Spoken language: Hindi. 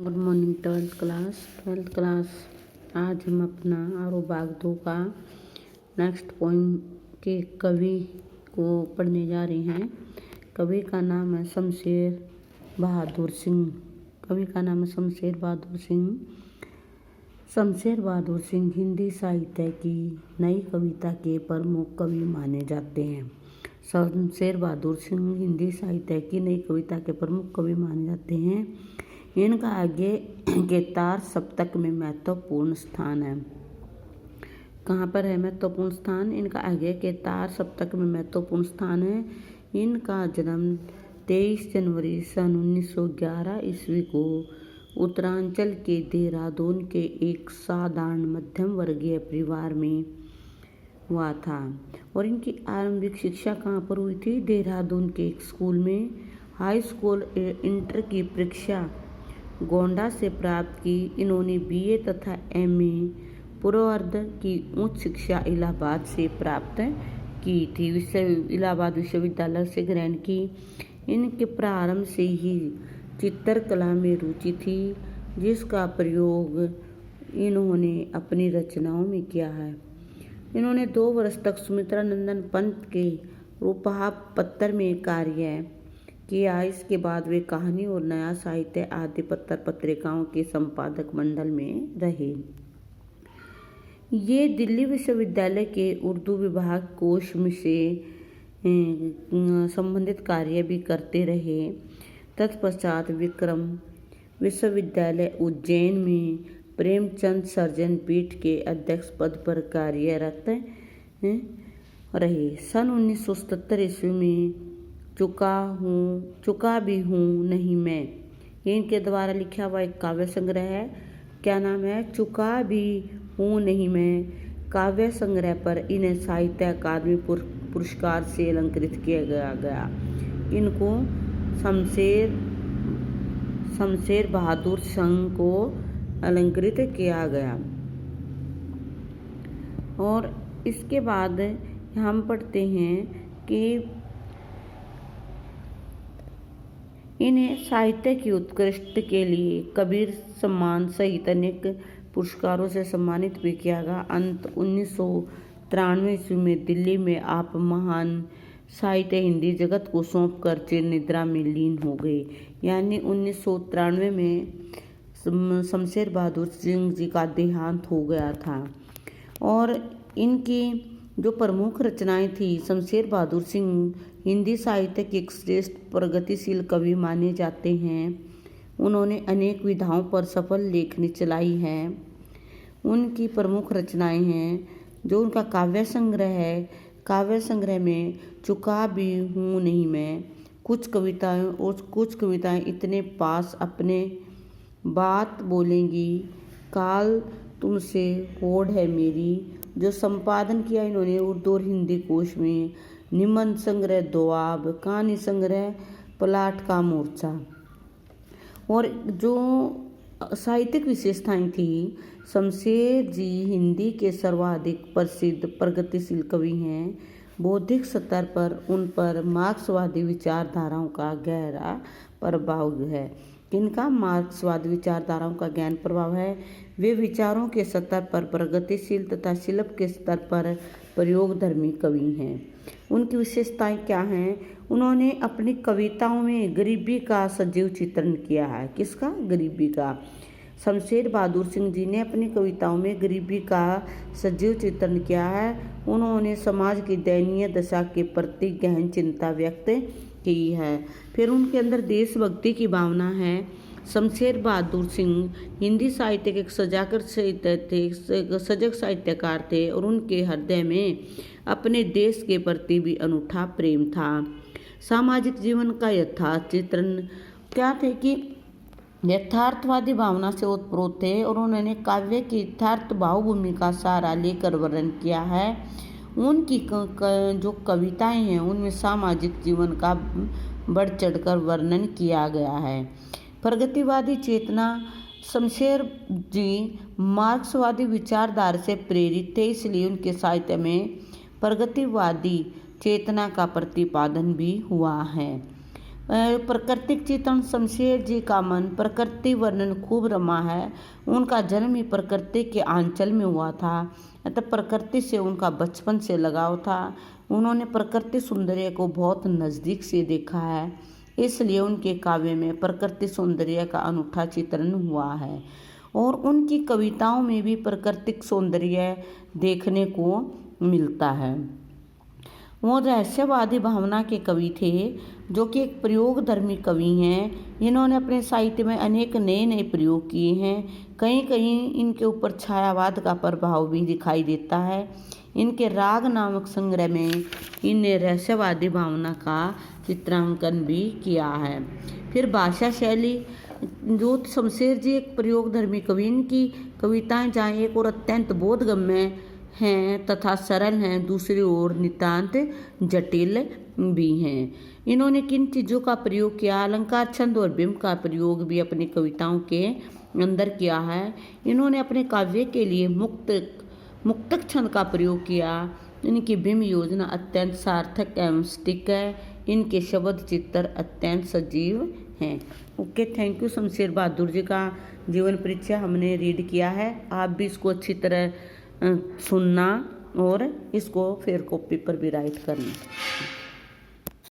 Good morning twelfth class. आज हम अपना आरो भाग 2 का नेक्स्ट पोइम के कवि को पढ़ने जा रहे हैं। कवि का नाम है शमशेर बहादुर सिंह। शमशेर बहादुर सिंह हिंदी साहित्य की नई कविता के प्रमुख कवि माने जाते हैं। शमशेर बहादुर सिंह हिंदी साहित्य की नई कविता के प्रमुख कवि माने जाते हैं। इनका आगे के तार सप्तक में महत्वपूर्ण स्थान है। कहाँ पर है महत्वपूर्ण स्थान? इनका आगे के तार सप्तक में महत्वपूर्ण स्थान है। इनका जन्म 23 जनवरी सन 1911 ईस्वी को उत्तरांचल के देहरादून के एक साधारण मध्यम वर्गीय परिवार में हुआ था और इनकी आरंभिक शिक्षा कहाँ पर हुई थी? देहरादून के एक स्कूल में। हाई स्कूल इंटर की परीक्षा गोंडा से प्राप्त की। इन्होंने बीए तथा एमए पूर्वार्ध की उच्च शिक्षा इलाहाबाद से प्राप्त की थी। इलाहाबाद विश्वविद्यालय से ग्रहण की। इनके प्रारंभ से ही चित्रकला में रुचि थी, जिसका प्रयोग इन्होंने अपनी रचनाओं में किया है। इन्होंने 2 वर्ष तक सुमित्रा नंदन पंत के रूपहा पत्र में कार्य किया। इसके बाद वे कहानी और नया साहित्य आदि पत्र पत्रिकाओं के संपादक मंडल में रहे। ये दिल्ली विश्वविद्यालय के उर्दू विभाग कोश से संबंधित कार्य भी करते रहे। तत्पश्चात विक्रम विश्वविद्यालय उज्जैन में प्रेमचंद सर्जन पीठ के अध्यक्ष पद पर कार्यरत रहे। सन 1977 ईस्वी में चुका भी हूँ नहीं मैं, ये इनके द्वारा लिखा हुआ एक काव्य संग्रह है। क्या नाम है? चुका भी हूँ नहीं मैं। काव्य संग्रह पर इन्हें साहित्य अकादमी पुरस्कार से अलंकृत किया गया। इनको शमशेर बहादुर सिंह को अलंकृत किया गया। और इसके बाद हम पढ़ते हैं कि इन्हें साहित्य की उत्कृष्ट के लिए कबीर सम्मान सहित अनेक पुरस्कारों से सम्मानित भी किया गया। अंत 1993 ईस्वी में दिल्ली में आप महान साहित्य हिंदी जगत को सौंप कर चिर निद्रा में लीन हो गए। यानी 1993 में शमशेर बहादुर सिंह जी का देहांत हो गया था। और इनकी जो प्रमुख रचनाएं थी, शमशेर बहादुर सिंह हिंदी साहित्य के एक श्रेष्ठ प्रगतिशील कवि माने जाते हैं। उन्होंने अनेक विधाओं पर सफल लेखनी चलाई है। उनकी प्रमुख रचनाएं हैं जो उनका काव्य संग्रह है। काव्य संग्रह में चुका भी हूँ नहीं मैं, कुछ कविताएं इतने पास अपने बात बोलेंगी, काल तुमसे होड़ है मेरी, जो संपादन किया इन्होंने उर्दू और हिंदी कोश में। निबंध संग्रह दोआब, कहानी संग्रह पलाट का मोर्चा। और जो साहित्यिक विशेषताएं थी, शमशेर जी हिंदी के सर्वाधिक प्रसिद्ध प्रगतिशील कवि हैं। बौद्धिक स्तर पर उन पर मार्क्सवादी विचारधाराओं का गहरा प्रभाव है। किनका? मार्क्सवादी विचारधाराओं का गहन प्रभाव है। वे विचारों के स्तर पर प्रगतिशील तथा शिल्प के स्तर पर प्रयोगधर्मी कवि हैं। उनकी विशेषताएं क्या हैं? उन्होंने अपनी कविताओं में गरीबी का सजीव चित्रण किया है। किसका? गरीबी का। शमशेर बहादुर सिंह जी ने अपनी कविताओं में गरीबी का सजीव चित्रण किया है। उन्होंने समाज की दयनीय दशा के प्रति गहन चिंता व्यक्त की है। फिर उनके अंदर देशभक्ति की भावना है। शमशेर बहादुर सिंह हिंदी साहित्य के एक सजग साहित्यकार थे और उनके हृदय में अपने देश के प्रति भी अनूठा प्रेम था। सामाजिक जीवन का यथार्थ चित्रण क्या थे कि यथार्थवादी भावना से ओतप्रोत थे और उन्होंने काव्य की यथार्थ भावभूमि का सहारा लेकर वर्णन किया है। उनकी जो कविताएं हैं उनमें सामाजिक जीवन का बढ़ चढ़कर वर्णन किया गया है। प्रगतिवादी चेतना। शमशेर जी मार्क्सवादी विचारधारा से प्रेरित थे, इसलिए उनके साहित्य में प्रगतिवादी चेतना का प्रतिपादन भी हुआ है। प्राकृतिक चित्रण शमशेर जी का मन प्रकृति वर्णन खूब रमा है। उनका जन्म ही प्रकृति के आंचल में हुआ था, अतः प्रकृति से उनका बचपन से लगाव था। उन्होंने प्रकृति सौंदर्य को बहुत नज़दीक से देखा है, इसलिए उनके काव्य में प्रकृति सौंदर्य का अनूठा चित्रण हुआ है और उनकी कविताओं में भी प्राकृतिक सौंदर्य देखने को मिलता है। वो रहस्यवादी भावना के कवि थे, जो कि एक प्रयोगधर्मी कवि हैं। इन्होंने अपने साहित्य में अनेक नए नए प्रयोग किए हैं। कहीं कहीं इनके ऊपर छायावाद का प्रभाव भी दिखाई देता है। इनके राग नामक संग्रह में इनने रहस्यवादी भावना का चित्रांकन भी किया है। फिर भाषा शैली, जो शमशेर जी एक प्रयोगधर्मी कवि, इनकी कविताएं जहाँ एक और अत्यंत बोधगम्य हैं तथा सरल हैं, दूसरी ओर नितांत जटिल भी हैं। इन्होंने किन चीज़ों का प्रयोग किया? अलंकार, छंद और बिंब का प्रयोग भी अपनी कविताओं के अंदर किया है। इन्होंने अपने काव्य के लिए मुक्तक छंद का प्रयोग किया। इनकी बिंब योजना अत्यंत सार्थक एवं सटीक है। इनके शब्द चित्र अत्यंत सजीव हैं। Okay, thank you. Shamsher Bahadur ji का जीवन परिचय हमने रीड किया है। आप भी इसको अच्छी तरह सुनना और इसको फिर कॉपी पर भी राइट करना।